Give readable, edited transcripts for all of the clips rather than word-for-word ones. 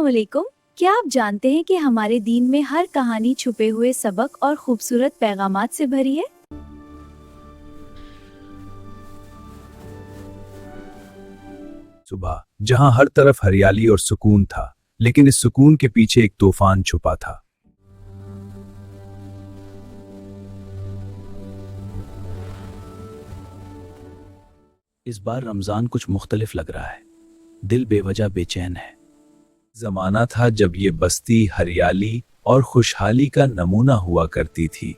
अस्सलाम वालेकुम। क्या आप जानते हैं कि हमारे दीन में हर कहानी छुपे हुए सबक और खूबसूरत पैगामात से भरी है। सुबह जहां हर तरफ हरियाली और सुकून था, लेकिन इस सुकून के पीछे एक तूफान छुपा था। इस बार रमजान कुछ मुख्तलिफ लग रहा है। दिल बेवजह बेचैन है। जमाना था जब ये बस्ती हरियाली और खुशहाली का नमूना हुआ करती थी।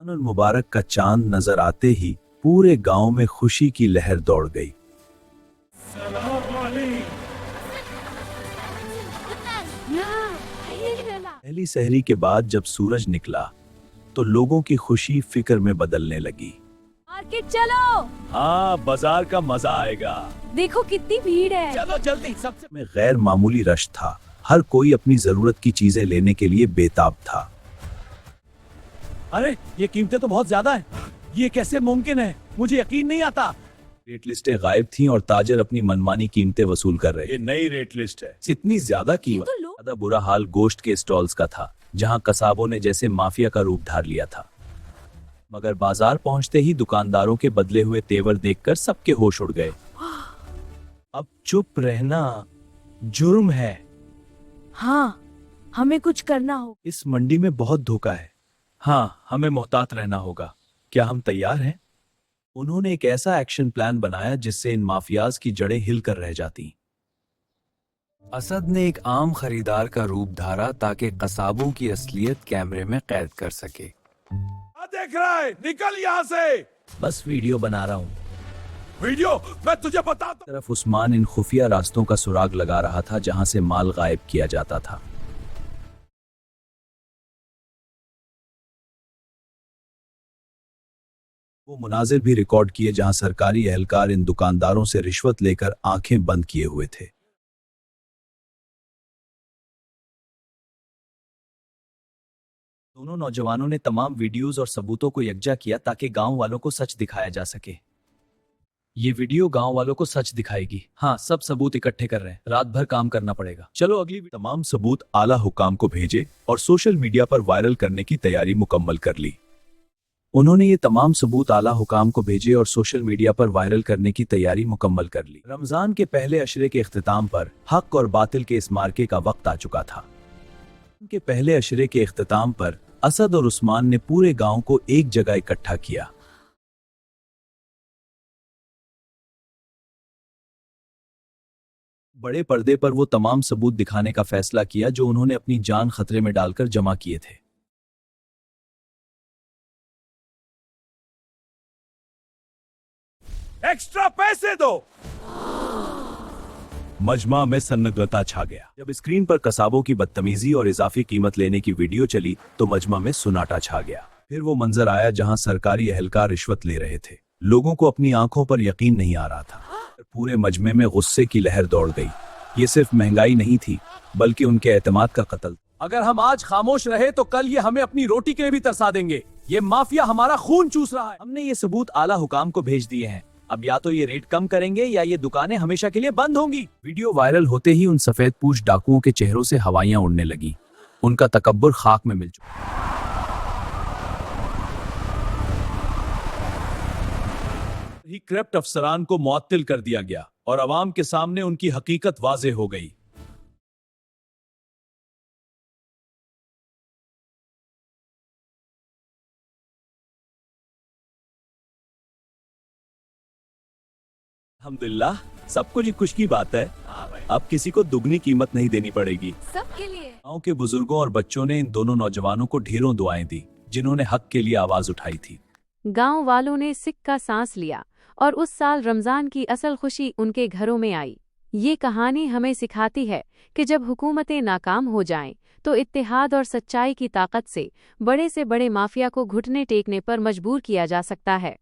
मुबारक का चांद नजर आते ही पूरे गांव में खुशी की लहर दौड़ गई। पहली सहरी के बाद जब सूरज निकला तो लोगों की खुशी फिक्र में बदलने लगी। मार्केट चलो। हाँ, बाजार का मजा आएगा। देखो कितनी भीड़ है। चलो जल्दी। सबसे में गैर मामूली रश था। हर कोई अपनी जरूरत की चीजें लेने के लिए बेताब था। अरे ये कीमतें तो बहुत ज्यादा हैं। ये कैसे मुमकिन है? मुझे यकीन नहीं आता। रेट लिस्टें गायब थीं और ताजर अपनी मनमानी कीमतें वसूल कर रहे। ये नई रेट लिस्ट है। इतनी ज्यादा कीमत। ज्यादा बुरा हाल गोश्त के स्टॉल्स का था, जहां कसाबों ने जैसे माफिया का रूप धार लिया था। मगर बाजार पहुंचते ही दुकानदारों के बदले हुए तेवर देखकर सबके होश उड़ गए। अब चुप रहना जुर्म है। हाँ, हमें कुछ करना हो। इस मंडी में बहुत धोखा है। हाँ, हमें मोहतात रहना होगा। क्या हम तैयार हैं? उन्होंने एक ऐसा एक्शन प्लान बनाया जिससे इन माफियाज की जड़ें हिलकर रह जाती। असद ने एक आम खरीदार का रूप धारा ताकि कसाबों की असलियत कैमरे में कैद कर सके। देख रहा है, निकल यहाँ से। बस वीडियो बना रहा हूँ। वीडियो मैं तुझे बताता। तरफ उस्मान इन खुफिया रास्तों का सुराग लगा रहा था जहां से माल गायब किया जाता था। वो मुनाजिर भी रिकॉर्ड किए जहां सरकारी एहलकार इन दुकानदारों से रिश्वत लेकर आंखें बंद किए हुए थे। दोनों नौजवानों ने तमाम वीडियोस और सबूतों को यकजा किया ताकि गांव वालों को सच दिखाया जा सके। ये वीडियो गांव वालों को सच दिखाएगी। हाँ, सब सबूत इकट्ठे कर रहे हैं। रात भर काम करना पड़ेगा। चलो अगली तमाम सबूत आला हुकाम को भेजे और सोशल मीडिया पर वायरल करने की तैयारी मुकम्मल कर ली। उन्होंने ये तमाम सबूत आला हुकाम को भेजे और सोशल मीडिया पर वायरल करने की तैयारी मुकम्मल कर ली। रमजान के पहले अशरे के इख्तिताम पर हक और बातिल के इस मार्के का वक्त आ चुका था। के पहले अशरे के इख्तिताम पर असद और उस्मान ने पूरे गांव को एक जगह इकट्ठा किया। बड़े पर्दे पर वो तमाम सबूत दिखाने का फैसला किया जो उन्होंने अपनी जान खतरे में डालकर जमा किए थे। एक्स्ट्रा पैसे दो। मजमा में सन्नग्रता छा गया। जब स्क्रीन पर कसाबों की बदतमीजी और इजाफी कीमत लेने की वीडियो चली तो मजमा में सुनाटा छा गया। फिर वो मंजर आया जहां सरकारी एहलकार रिश्वत ले रहे थे। लोगों को अपनी आंखों पर यकीन नहीं आ रहा था। पूरे मजमे में गुस्से की लहर दौड़ गई। ये सिर्फ महंगाई नहीं थी, बल्कि उनके एतमाद का कत्ल। अगर हम आज खामोश रहे तो कल ये हमें अपनी रोटी के लिए भी तरसा देंगे। ये माफिया हमारा खून चूस रहा है। हमने ये सबूत आला हुकाम को भेज दिए हैं। अब या तो ये रेट कम करेंगे या ये दुकानें हमेशा के लिए बंद होंगी। वीडियो वायरल होते ही उन सफेद पूछ डाकुओं के चेहरों से हवाइयां उड़ने लगी। उनका तकब्बुर खाक में मिल चुका। ही करप्ट अफसरान को मुअत्तिल कर दिया गया और अवाम के सामने उनकी हकीकत वाज़ेह हो गई। अल्हम्दुलिल्लाह, सब कुछ खुश की बात है। अब किसी को दुगनी कीमत नहीं देनी पड़ेगी। सबके लिए। गांव के बुजुर्गों और बच्चों ने इन दोनों नौजवानों को ढेरों दुआएं दी, जिन्होंने हक के लिए आवाज उठाई थी। गांव वालों ने सिक का सांस लिया और उस साल रमजान की असल खुशी उनके घरों में आई। ये कहानी हमें सिखाती है कि जब हुकूमतें नाकाम हो जाएं, तो इत्तेहाद और सच्चाई की ताकत से बड़े माफिया को घुटने टेकने पर मजबूर किया जा सकता है।